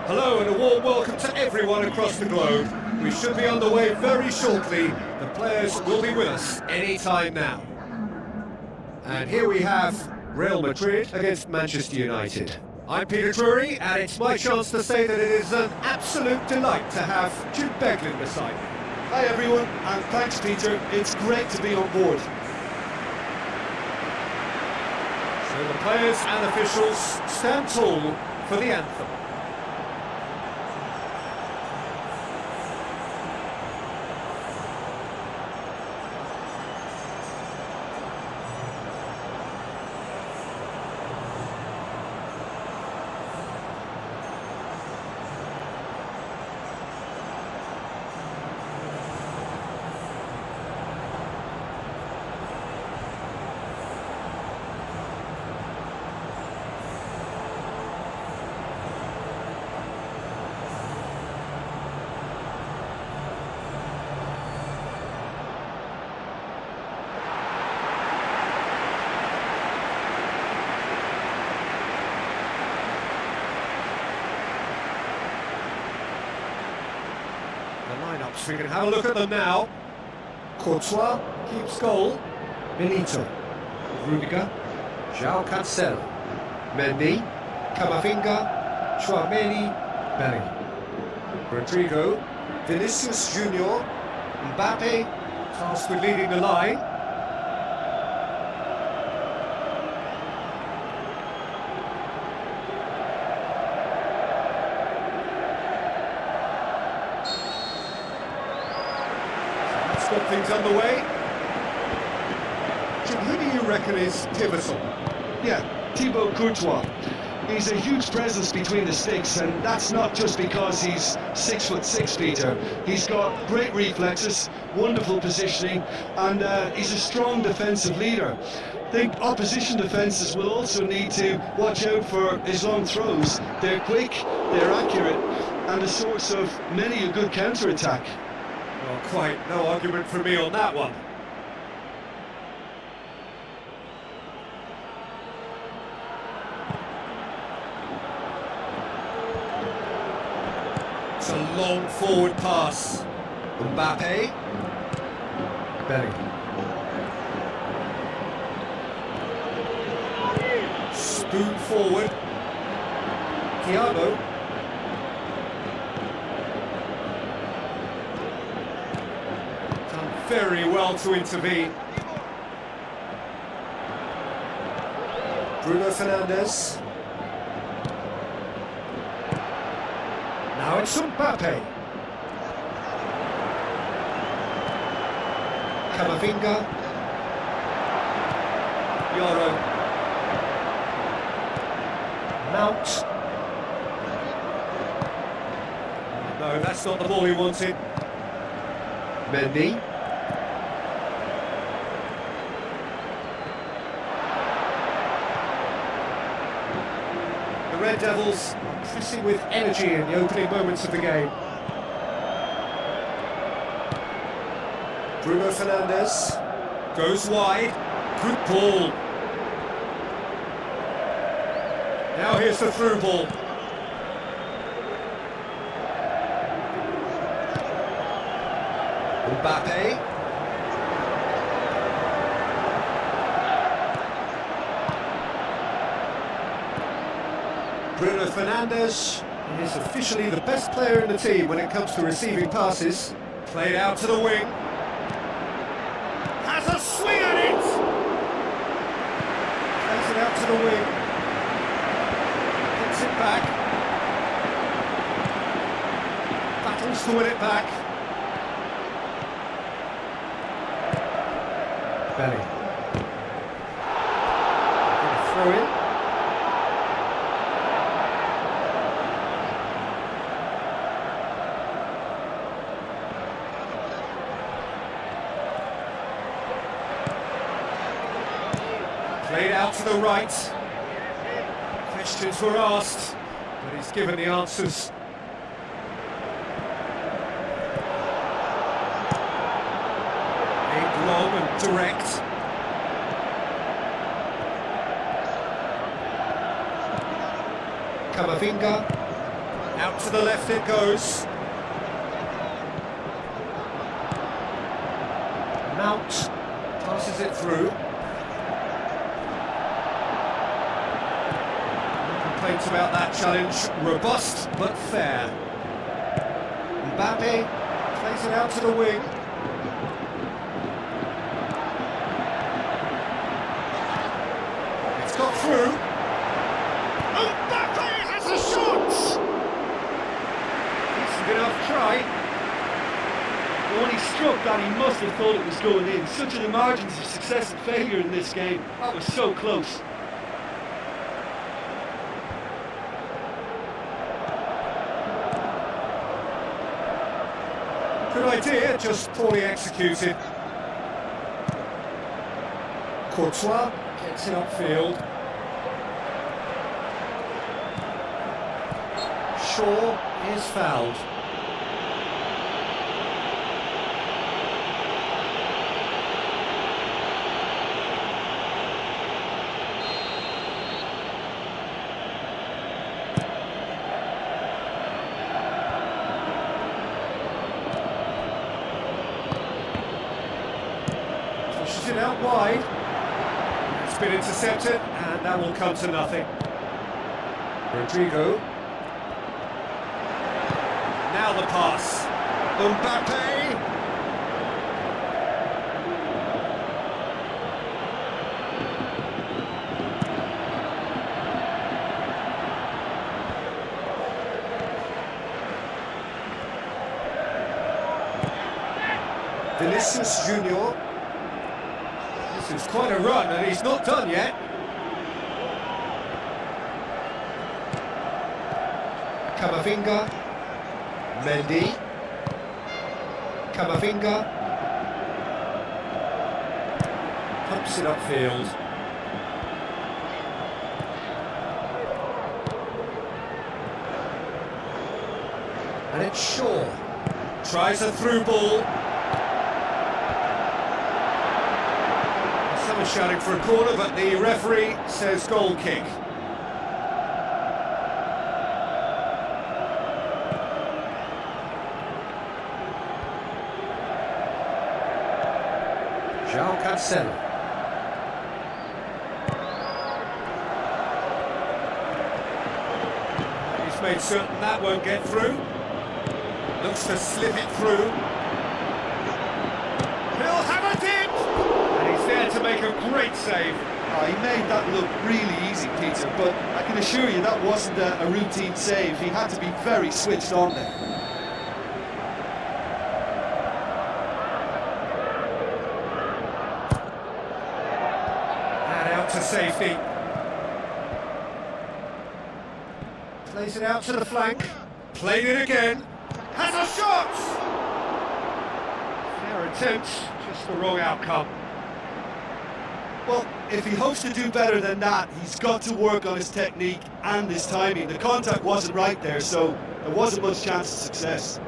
Hello and a warm welcome to everyone across the globe. We should be on the way very shortly. The players will be with us any time now. And here we have Real Madrid against Manchester United. I'm Peter Drury, and it's my chance to say that it is an absolute delight to have Jude Bellingham beside me. Hi everyone, and thanks Peter, it's great to be on board. So the players and officials stand tall for the anthem. Lineups, we can have a look at them now. Courtois keeps goal. Benito, Rudiger, João Cancelo, Mendy, Camavinga, Chouameni, Bellingham, Rodrigo, Vinicius Junior, Mbappe, tasked with leading the line. Got things underway. Jim, who do you reckon is pivotal? Yeah, Thibaut Courtois. He's a huge presence between the sticks, and that's not just because he's 6'6", Peter. He's got great reflexes, wonderful positioning, and he's a strong defensive leader. I think opposition defences will also need to watch out for his long throws. They're quick, they're accurate, and a source of many a good counter-attack. Well, quite no argument from me on that one. It's a long forward pass. Mbappe. Bellingham. Spoon forward. Thiago. Done very well to intervene. Bruno Fernandes. Now it's Mbappe. Camavinga. Yoro. Mount. No, that's not the ball he wanted. Mendy. The Red Devils are pressing with energy in the opening moments of the game. Bruno Fernandes goes wide. Good ball. Now here's the through ball. Mbappe. Bruno Fernandes is officially the best player in the team when it comes to receiving passes. Played out to the wing. Has a swing at it! Plays it out to the wing. Gets it back. Battles to win it back. Belly. Throw in. Played out to the right. Questions were asked, but he's given the answers. Aimed long and direct. Camavinga. Out to the left it goes. Mount passes it through. Complaints about that challenge, robust but fair. Mbappe plays it out to the wing. It's got through. Mbappe has a shot! Decent enough try. But when he struck that, he must have thought it was going in. Such are the margins of success and failure in this game. That was so close. Good idea, just poorly executed. Courtois gets it upfield. Shaw is fouled. Pushes it out wide. It's been intercepted, and that will come to nothing. Rodrigo. Now the pass. Mbappe. Vinicius Junior. This is quite a run, and he's not done yet. Camavinga. Mendy. Camavinga. Pumps it upfield. And it's Shaw. Tries a through ball. Some are shouting for a corner, but the referee says goal kick. Cancelo. He's made certain that won't get through. Looks to slip it through. He'll have a dip! And he's there to make a great save. Oh, he made that look really easy, Peter, but I can assure you that wasn't a routine save. He had to be very switched on there. To safety. Plays it out to the flank. Played it again. Has a shot! Fair attempt, just the wrong outcome. Well, if he hopes to do better than that, he's got to work on his technique and his timing. The contact wasn't right there, so there wasn't much chance of success.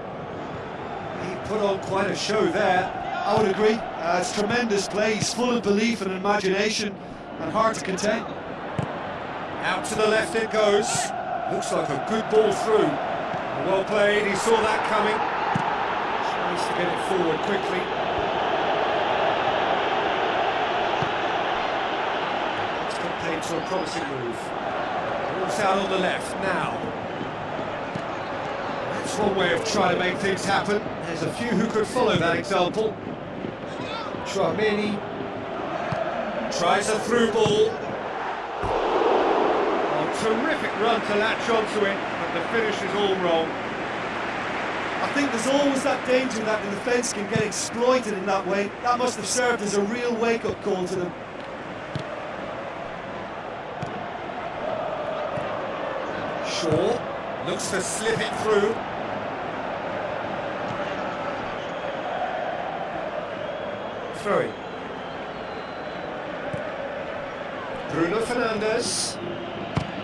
He put on quite a show there. I would agree. It's tremendous play. He's full of belief and imagination, and hard to contain. Out to the left it goes. Looks like a good ball through. Well played, he saw that coming. Needs to get it forward quickly. Let's get paid to a promising move. Ball's out on the left now. That's one way of trying to make things happen. There's a few who could follow that example. Tramini tries a through ball. Oh, terrific run to latch onto it, but the finish is all wrong. I think there's always that danger that the defence can get exploited in that way. That must have served as a real wake-up call to them. Shaw looks to slip it through. Throwing. Bruno Fernandes.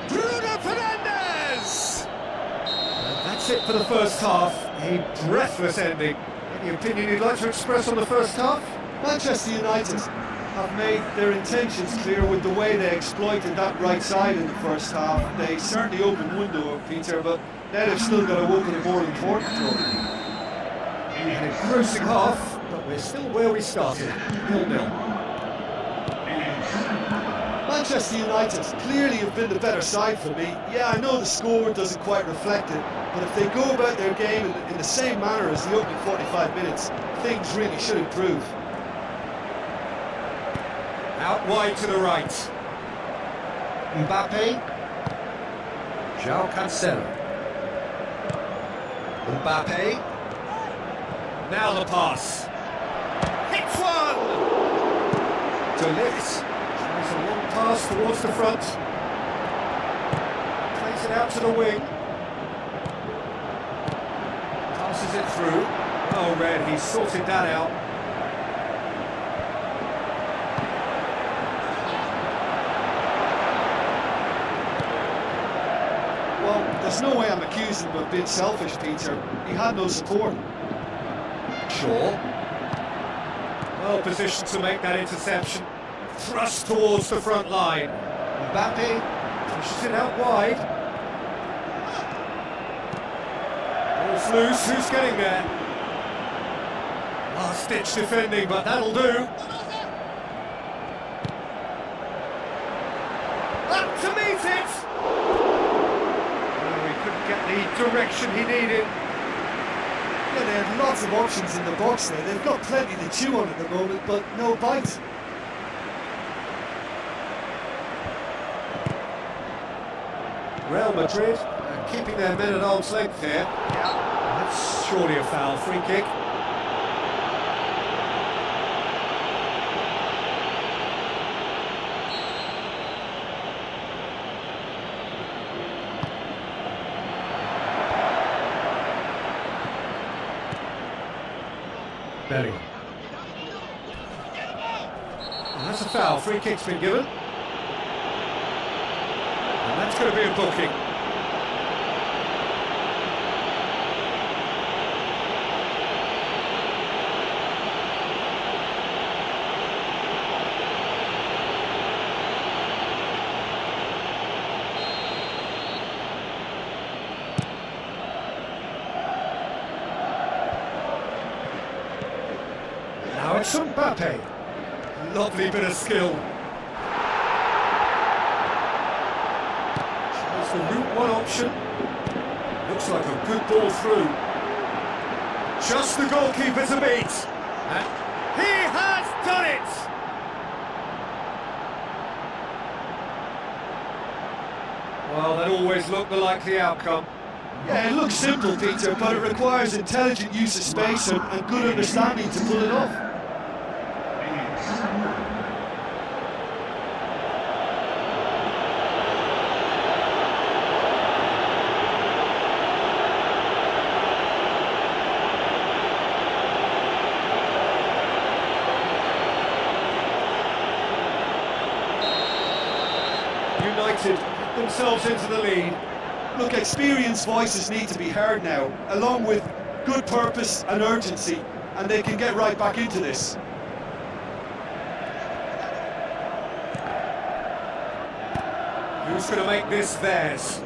Bruno Fernandes! And that's it for the first half. A breathless ending. Any opinion you'd like to express on the first half? Manchester United have made their intentions clear with the way they exploited that right side in the first half. They certainly opened window, Peter, but now they've still got to open a more important door. We had a engrossing half, but we're still where we started, 0-0. Manchester United clearly have been the better side for me. Yeah, I know the score doesn't quite reflect it, but if they go about their game in the same manner as the opening 45 minutes, things really should improve. Out wide to the right. Mbappe. João Cancelo. Mbappe. Now the pass. Hits one! De Ligt. Tries a long pass towards the front. Plays it out to the wing. Passes it through. Oh, Red, he's sorted that out. Well, there's no way I'm accusing him of being selfish, Peter. He had no support. Shaw. Well positioned to make that interception. Thrust towards the front line. Mbappe pushes it out wide. Ball's loose, who's getting there? Last-ditch defending, but that'll do. Up to meet it! Oh, he couldn't get the direction he needed. Yeah, they had lots of options in the box there. They've got plenty to chew on at the moment, but no bite. Real Madrid keeping their men at arm's length here. Yeah. That's surely a foul. Free kick. Belly. And that's a foul. Free kick's been given. And that's going to be a booking. Now it's Mbappe. Lovely bit of skill. Tries the route one option. Looks like a good ball through. Just the goalkeeper to beat. And he has done it! Well, that always looked the likely outcome. Yeah, it looks simple, Peter, but it requires intelligent use of space and good understanding to pull it off. United get themselves into the lead. Look, experienced voices need to be heard now, along with good purpose and urgency, and they can get right back into this. Who's going to make this theirs?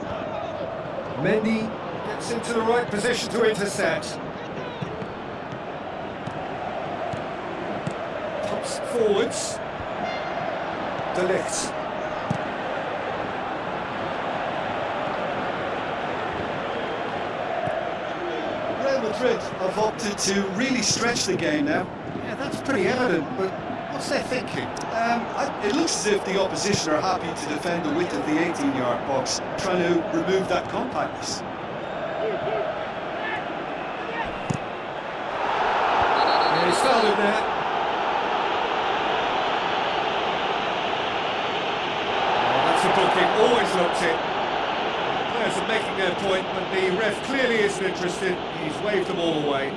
Mendy gets into the right position to intercept. steps forwards. De Ligt. Real Madrid have opted to really stretch the game now. Yeah, that's pretty evident, but what's their thinking? It looks as if the opposition are happy to defend the width of the 18-yard box, trying to remove that compactness. Yeah, he started there. Oh, that's a booking, always looked it. The players are making their point, but the ref clearly isn't interested. He's waved them all away.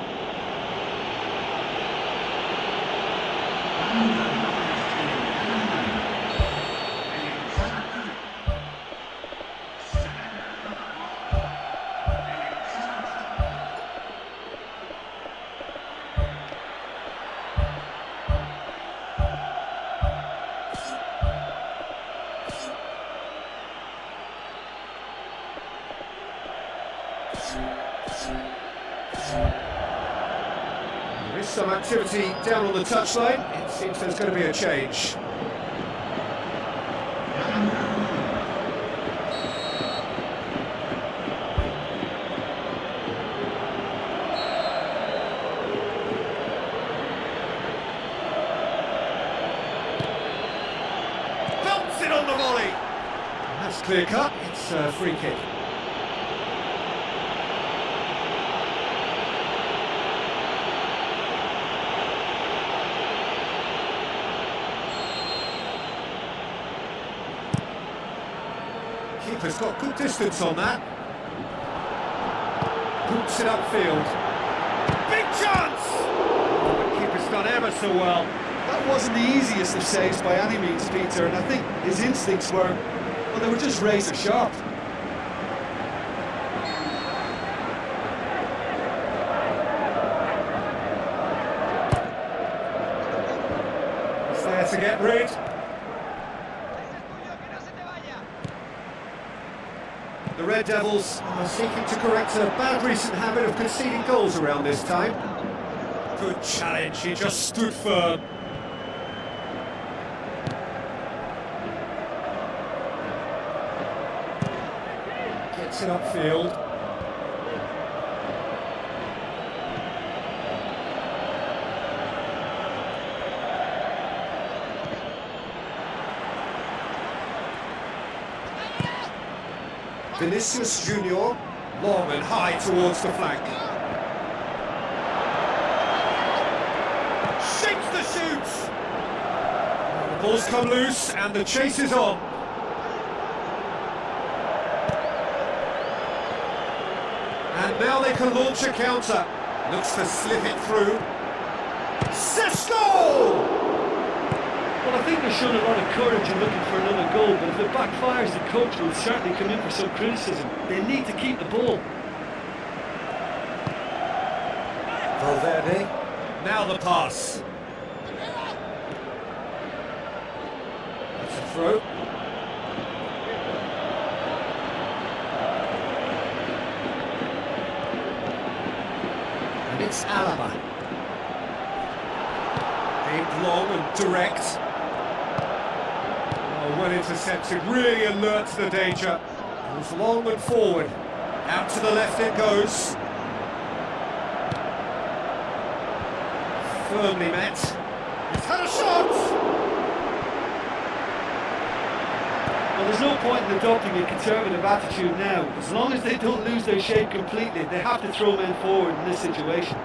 There is some activity down on the touchline. It seems there's going to be a change. Belts it on the volley. That's clear cut. It's a free kick. Keeper's got good distance on that. Puts it upfield. Big chance! Oh, the keeper's done ever so well. That wasn't the easiest of saves by any means, Peter, and I think his instincts were, well, they were just razor sharp. It's there to get rid. The Red Devils are seeking to correct a bad recent habit of conceding goals around this time. Good challenge, he just stood firm. Gets it upfield. Vinicius Junior, long and high towards the flank. Shapes the shoot! The ball's come loose and the chase is on. And now they can launch a counter. Looks to slip it through. Sesko! Well, I think they're showing a lot of courage in looking for another goal, but if it backfires, the coach will certainly come in for some criticism. They need to keep the ball. Valverde. Now the pass. It's a throw. And it's Alaba. Aimed long and direct. Oh, well intercepted, really alert to the danger. Goes long and forward. Out to the left it goes. Firmly met. It's had a shot! Well, there's no point in adopting a conservative attitude now. As long as they don't lose their shape completely, they have to throw men forward in this situation.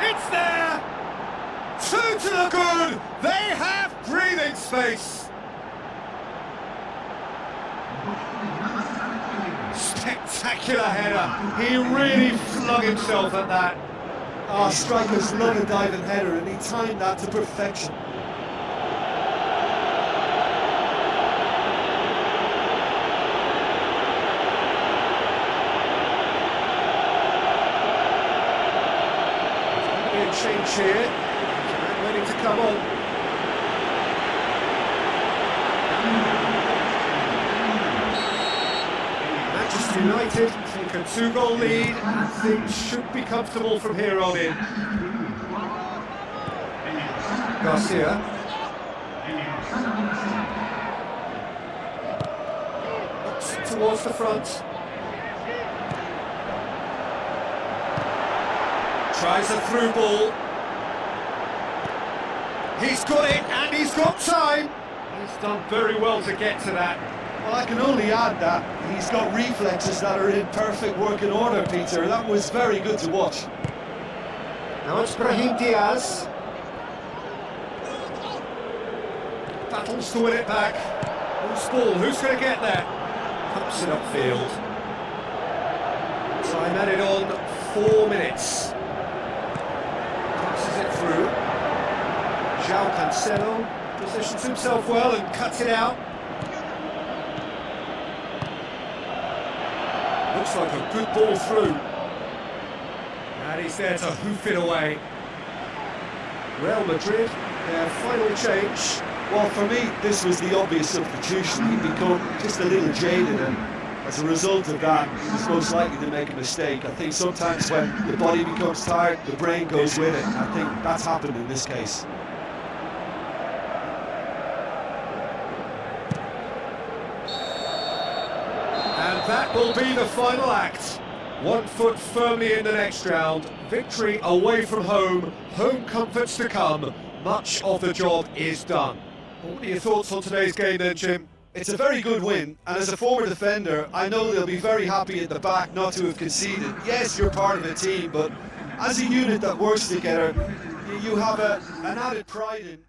It's there! Two to the good! They have breathing space! Spectacular header! He really flung himself at that. Our strikers love a diving header, and he timed that to perfection. Change here, ready to come on. Manchester United take a 2-goal lead and things should be comfortable from here on in. Kasih. Towards the front. Tries a through ball. He's got it and he's got time. He's done very well to get to that. Well, I can only add that he's got reflexes that are in perfect working order, Peter. That was very good to watch. Now it's Brahim Diaz. Battles to win it back. Who's ball? Who's going to get there? Pumps it upfield. Time added on 4 minutes. Passes it through. João Cancelo positions himself well and cuts it out. Looks like a good ball through. And he's there to hoof it away. Real Madrid, their final change. Well, for me, this was the obvious substitution. He'd become just a little jaded, and as a result of that, he's most likely to make a mistake. I think sometimes when the body becomes tired, the brain goes with it. I think that's happened in this case. And that will be the final act. 1 foot firmly in the next round. Victory away from home. Home comforts to come. Much of the job is done. What are your thoughts on today's game then, Jim? It's a very good win, and as a former defender, I know they'll be very happy at the back not to have conceded. Yes, you're part of the team, but as a unit that works together, you have an added pride in it.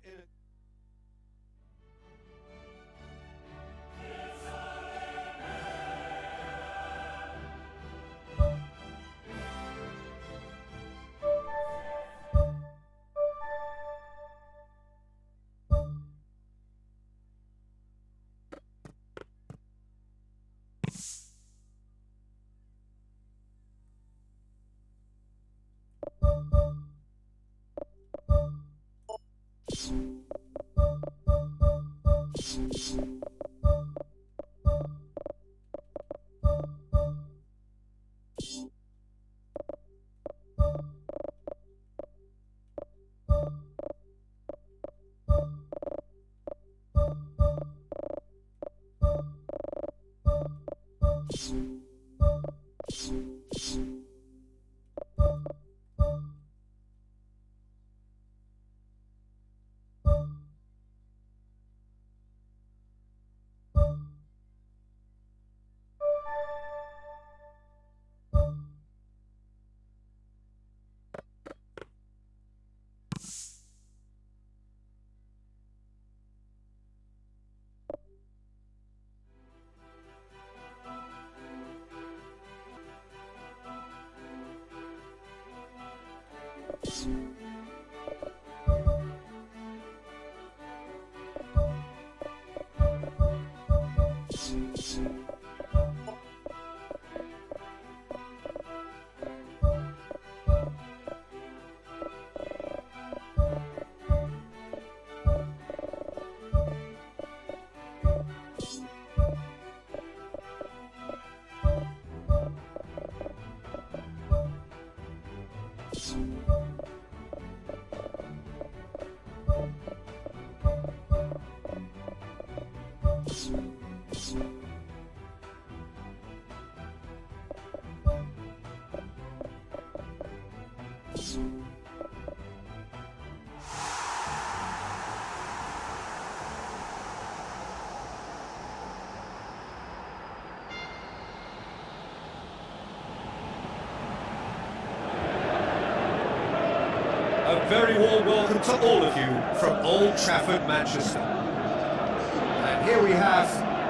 A very warm welcome to all of you from Old Trafford, Manchester. And here we have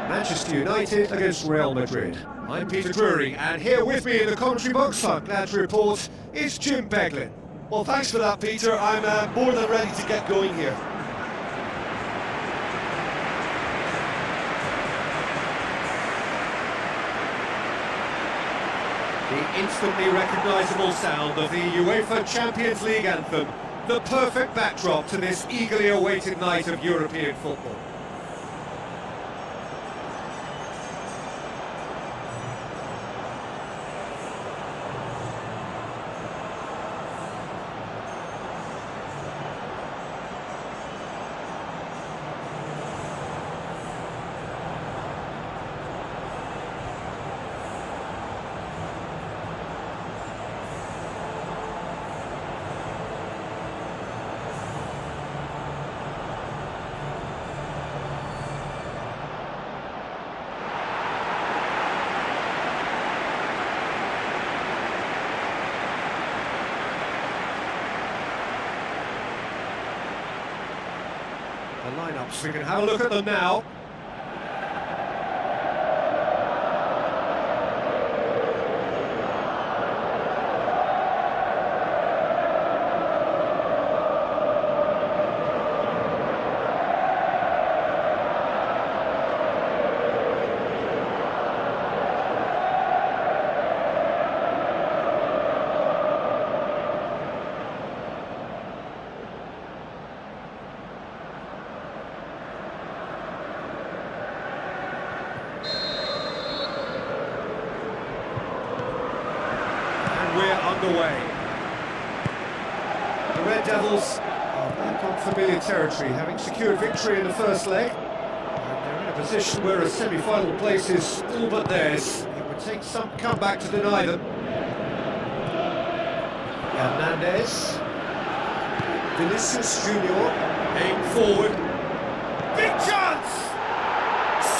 Manchester United against Real Madrid. I'm Peter Drury, and here with me in the commentary box, I'm glad to report, is Jim Beglin. Well, thanks for that, Peter. I'm more than ready to get going here. The instantly recognisable sound of the UEFA Champions League anthem, the perfect backdrop to this eagerly awaited night of European football. lineups. We can have a look at them now. We're underway. The Red Devils are back on familiar territory, having secured victory in the first leg. And they're in a position where a semi-final place is all but theirs. It would take some comeback to deny them. Hernandez. Vinicius Junior. Aim forward. Big chance!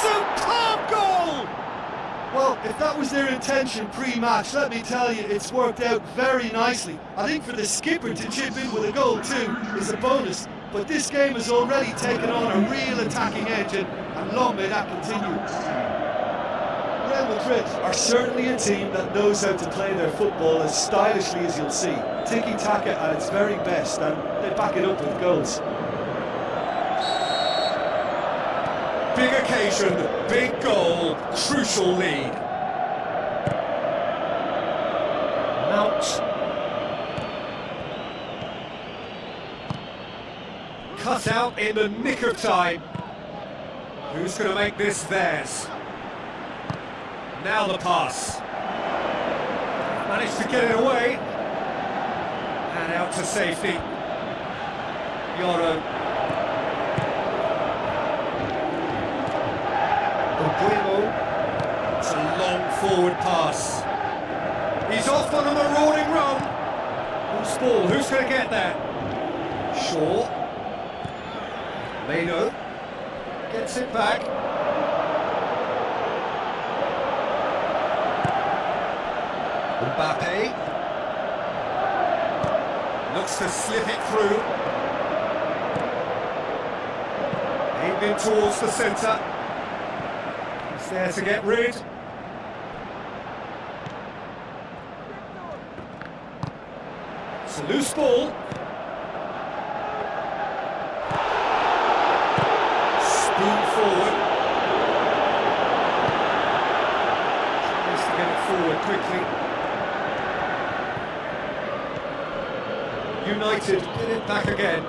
Superb goal! Well, if that was their intention pre-match, let me tell you, it's worked out very nicely. I think for the skipper to chip in with a goal too is a bonus, but this game has already taken on a real attacking edge, and long may that continue. Real Madrid are certainly a team that knows how to play their football as stylishly as you'll see. Tiki-taka at its very best, and they back it up with goals. Big occasion, big goal, crucial lead. Mount. Cut out in the nick of time. Who's going to make this theirs? Now the pass. Managed to get it away. And out to safety. Yoro. It's a long forward pass. He's off on a marauding run. Who's ball? Who's going to get that? Shaw. Leno gets it back. Mbappe looks to slip it through. Aimed in towards the centre. He's there to get rid. It's a loose ball. Spoon forward. Tries to get it forward quickly. United get it back again.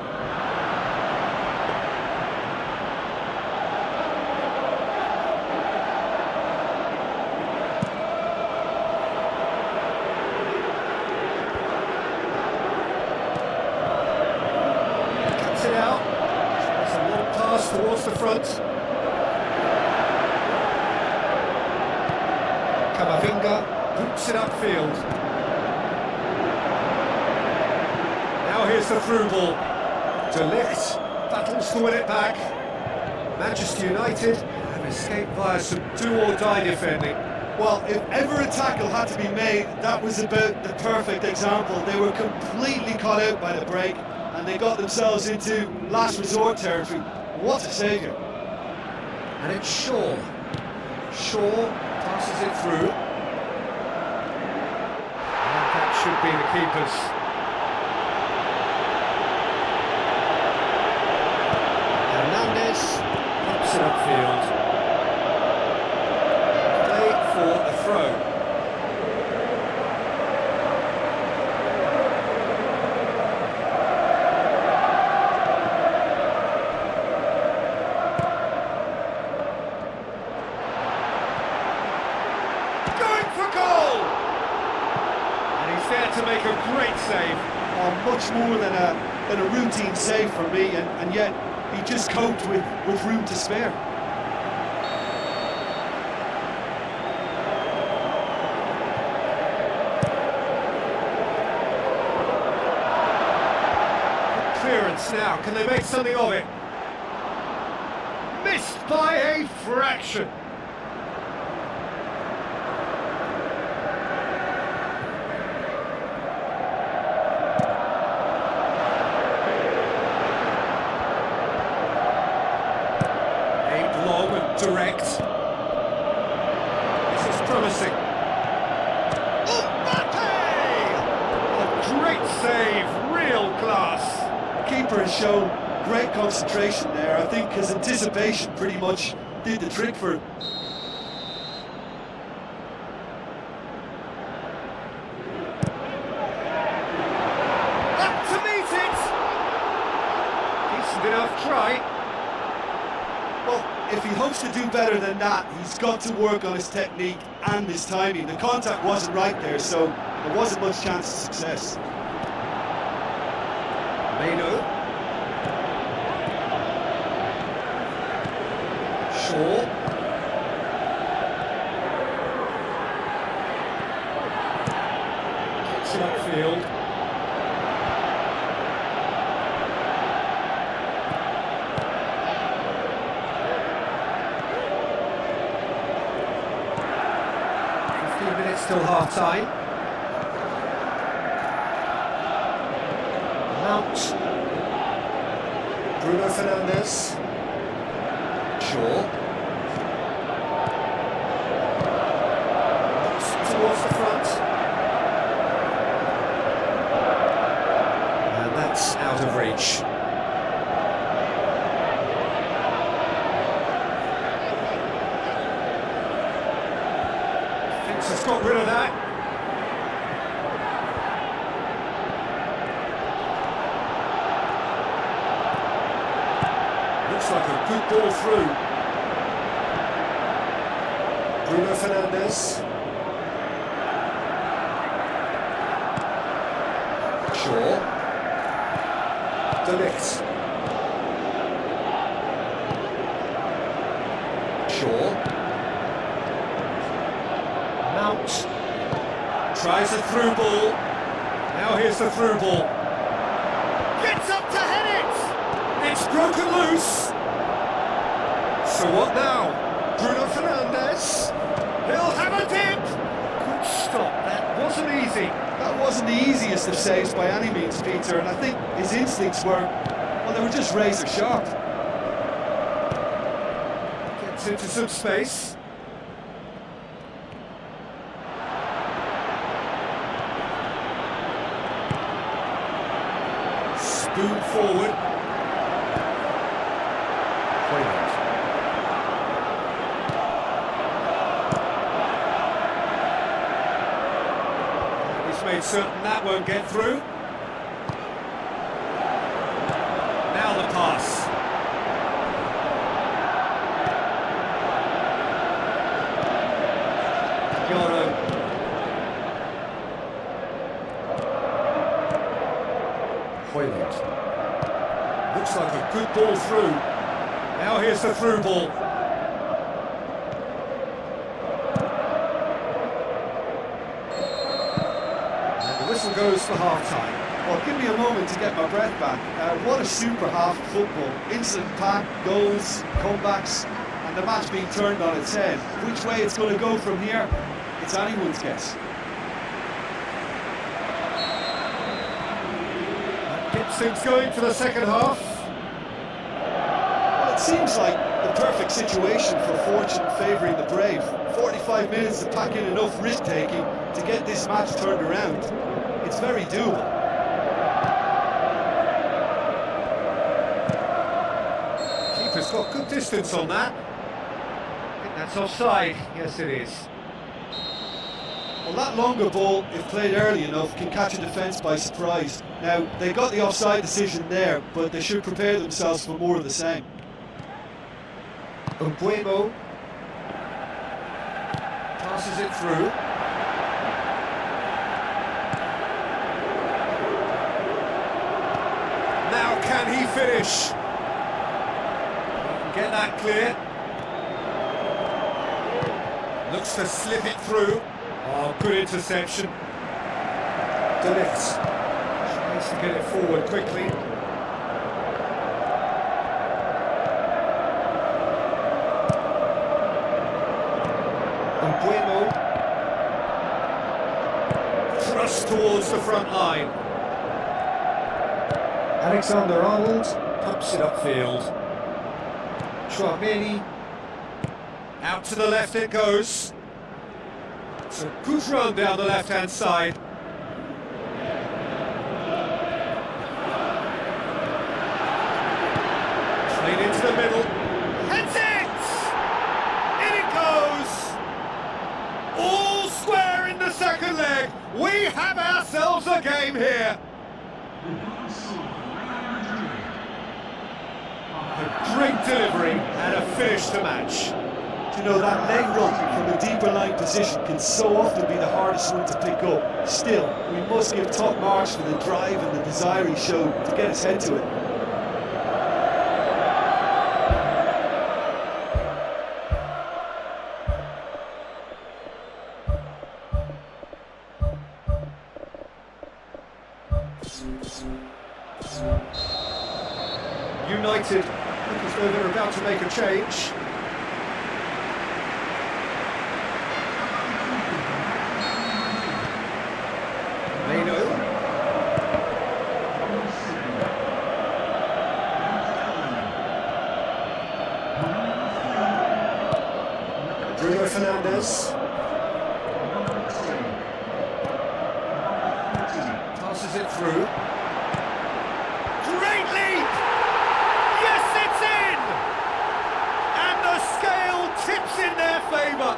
Cuts it out. It's a long pass towards the front. Camavinga boots it upfield. Now here's the through ball. De Ligt battles to win it back. Manchester United have escaped via some do-or-die defending. Well, if ever a tackle had to be made, that was about the perfect example. They were completely caught out by the break, and they got themselves into last resort territory. What a saviour. And it's Shaw. Shaw passes it through. And that should be the keeper's. Hernandez pops it upfield. Play for a throw. Going for goal! And he's there to make a great save. Much more than a routine save for me, and yet he just coped with room to spare. Good clearance now, can they make something of it? Missed by a fraction. promising. A great save, real class. Keeper has shown great concentration there. I think his anticipation pretty much did the trick for him. Up to meet it! Decent enough try. Well, if he hopes to do better than that, he's got to work on his technique and his timing. The contact wasn't right there, so there wasn't much chance of success. Meno. Shaw. Kicks it upfield. Minutes till half-time. Mount. Bruno Fernandes. Shaw. Towards the front. And that's out of reach. Has got rid of that. Looks like a good ball through. Bruno Fernandes. Shaw. De Ligt. Shaw. Mount tries a through ball. Now here's the through ball. Gets up to head it. It's broken loose. So what now? Bruno Fernandes. He'll have a dip. Good stop. That wasn't easy. That wasn't the easiest of saves by any means, Peter, and I think his instincts were, well, they were just razor sharp. Gets into some space. Spoon forward. He's made certain that won't get through. Now the pass. Yoro. Looks like a good ball through. Now here's the through ball. And the whistle goes for half-time. Well, give me a moment to get my breath back. What a super half of football. Instant pack, goals, comebacks, and the match being turned on its head. Which way it's going to go from here, it's anyone's guess. Gibson's going for the second half. Well, it seems like the perfect situation for fortune favouring the brave. 45 minutes to pack in enough risk-taking to get this match turned around. It's very doable. Keeper's got good distance on that. I think that's offside. Yes, it is. Well, that longer ball, if played early enough, can catch a defence by surprise. Now, they got the offside decision there, but they should prepare themselves for more of the same. Umbuemo passes it through. Now can he finish? He can get that clear. Looks to slip it through. Oh, good interception. De Ligt tries to get it forward quickly. Umbuemo thrust towards the front line. Alexander-Arnold pumps it upfield. Chouameni out to the left it goes. It's a good run down the left-hand side. Played into the middle. Heads it! In it goes! All square in the second leg. We have ourselves a game here. A great delivery and a finish to match. You know, that leg run from a deeper line position can so often be the hardest one to pick up. Still, we must give top marks for the drive and the desire he showed to get his head to it. United look as though they're about to make a change. Fernandez passes it through. Great leap! Yes, it's in! And the scale tips in their favour.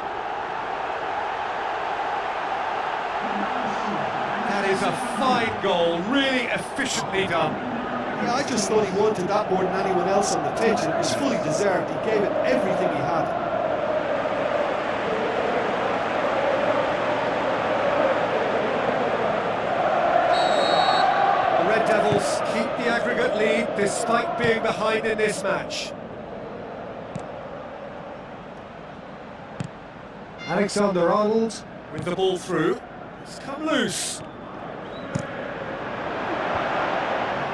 That is a fine goal, really efficiently done. Yeah, I just thought he wanted that more than anyone else on the pitch, and it was fully deserved. He gave it everything he had. Devils keep the aggregate lead despite being behind in this match. Alexander-Arnold with the ball through. It's come loose.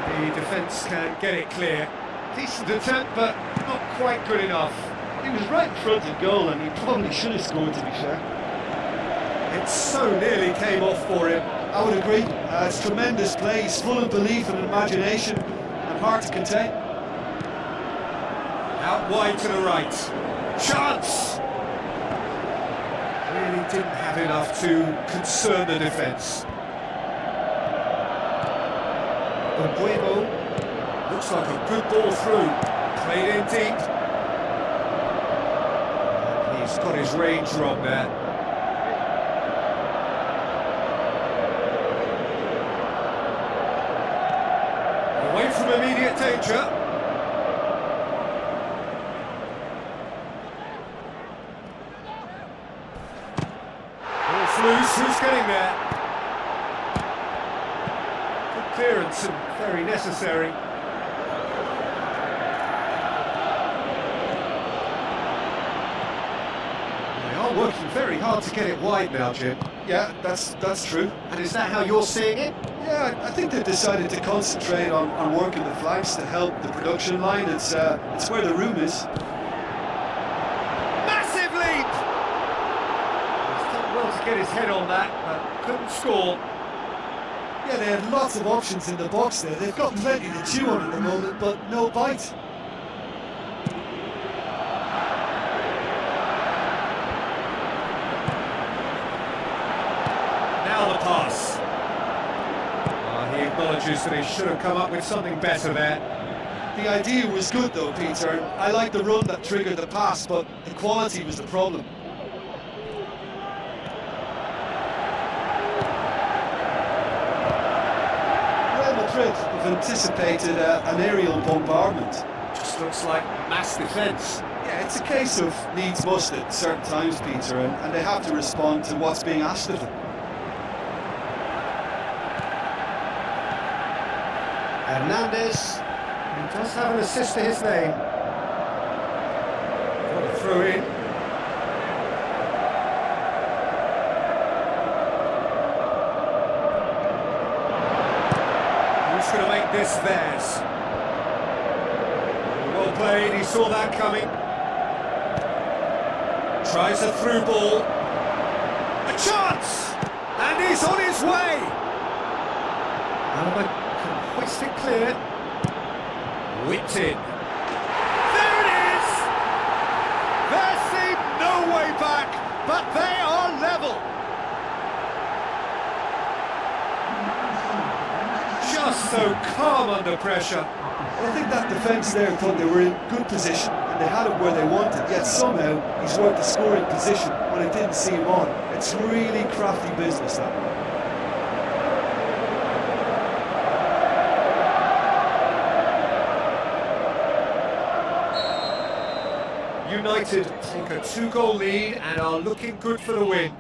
The defence can get it clear. Decent attempt, but not quite good enough. He was right in front of goal, and he probably should have scored, to be fair. It so nearly came off for him. I would agree. It's tremendous play. He's full of belief and imagination, and hard to contain. Out wide to the right. Chance! Really didn't have enough to concern the defence. Bueno looks like a good ball through. Played in deep. He's got his range wrong there. Away from immediate danger. Ball's loose, who's getting there? Good clearance and very necessary. They are working very hard to get it wide now, Jim. Yeah, that's true. And is that how you're seeing it? Yeah, I think they've decided to concentrate on working the flanks to help the production line. It's where the room is. Massive leap! He's done well to get his head on that, but couldn't score. Yeah, they had lots of options in the box there. They've got plenty to chew on at the moment, but no bite. Now the pass. He acknowledges that he should have come up with something better there. The idea was good though, Peter. I like the run that triggered the pass, but the quality was the problem. Real Madrid have anticipated an aerial bombardment. Just looks like mass defence. Yeah, it's a case of needs must at certain times, Peter, and they have to respond to what's being asked of them. Hernandez, he does have an assist to his name. Got a throw in. Who's going to make this theirs? Well played, he saw that coming. Tries a through ball. A chance! And he's on his way! Alba can hoist it clear. Whipped in. There it is! There seemed no way back, but they are level. just so calm under pressure. Well, I think that defence there thought they were in good position and they had him where they wanted, yet somehow he's worked the scoring position when it didn't see him on. It's really crafty business, that. United take a 2-goal lead and are looking good for the win.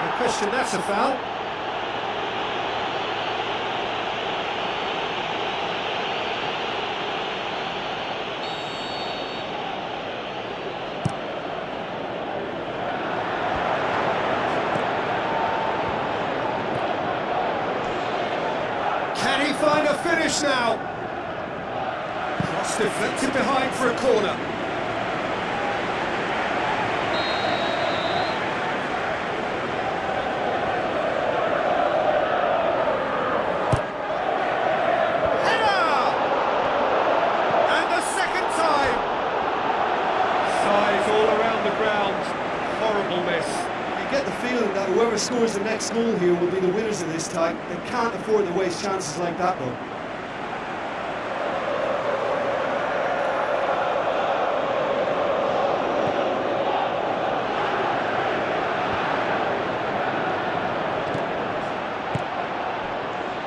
No question, that's a foul. Can he find a finish now? Cross deflected behind for a corner. Header! And the second time! Size all around the ground. Horrible miss. You get the feeling that whoever scores the next goal here will be the winners of this tie. They can't afford to waste chances like that, though.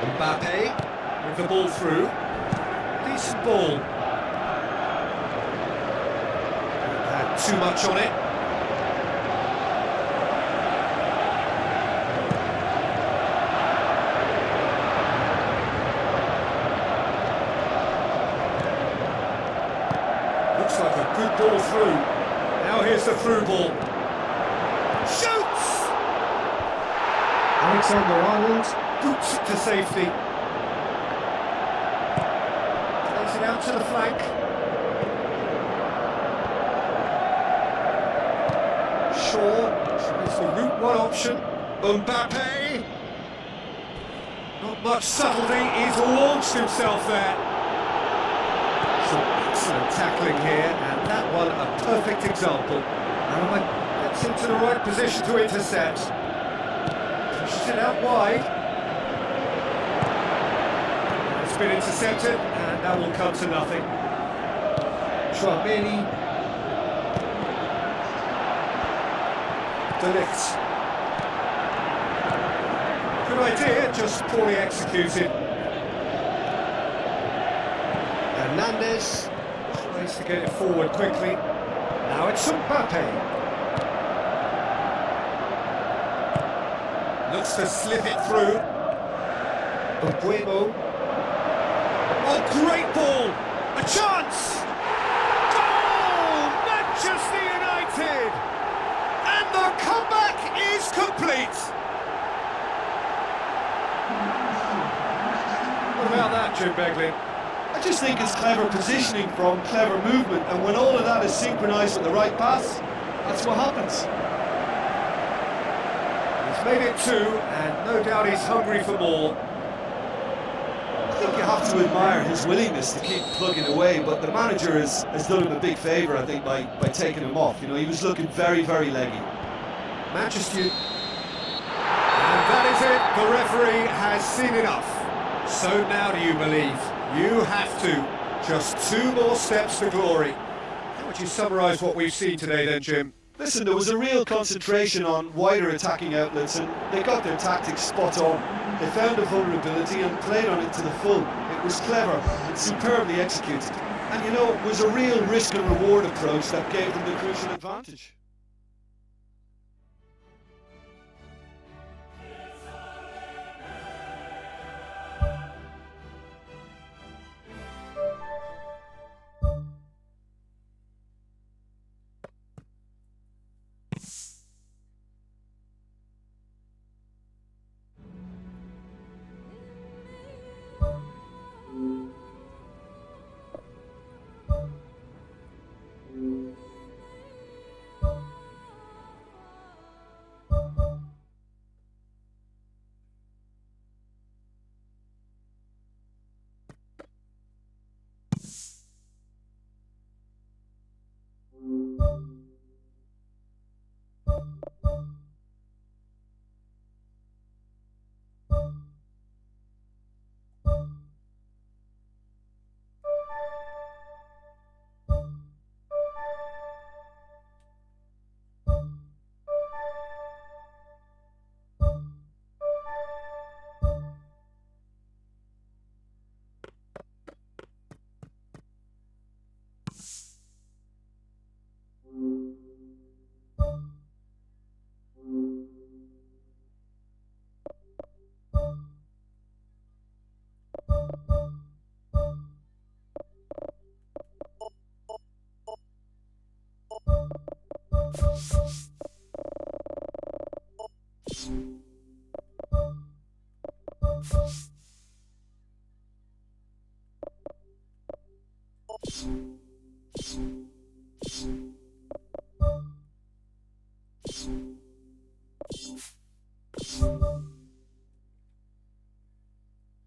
Mbappe with the ball through. Decent ball. Had too much on it. Looks like a good ball through. Now here's the through ball. Shoots! Alexander-Arnold boots it to safety. Plays it out to the flank. Shaw tries the route one option. Mbappe. Not much subtlety, he's launched himself there. Some excellent tackling here, and that one a perfect example. And gets into the right position to intercept. Pushes it out wide. It's been intercepted, and that will come to nothing. Tchouameni. Delict. Good idea, just poorly executed. Hernandez tries to get it forward quickly. Now it's Mbappe. Looks to slip it through. Buemo. Oh, great ball! A chance! Goal! Manchester United! And the comeback is complete! What about that, Jim Beglin? I just think it's clever positioning from clever movement, and when all of that is synchronised with the right pass, that's what happens. He's made it 2, and no doubt he's hungry for more. I think you have to admire his willingness to keep plugging away, but the manager has done him a big favour, I think, by taking him off. You know, he was looking very, very leggy. Manchester. And that is it. The referee has seen enough. So now do you believe? You have to. Just 2 more steps to glory. How would you summarise what we've seen today then, Jim? Listen, there was a real concentration on wider attacking outlets, and they got their tactics spot on. They found a vulnerability and played on it to the full. It was clever and superbly executed. And you know, it was a real risk and reward approach that gave them the crucial advantage.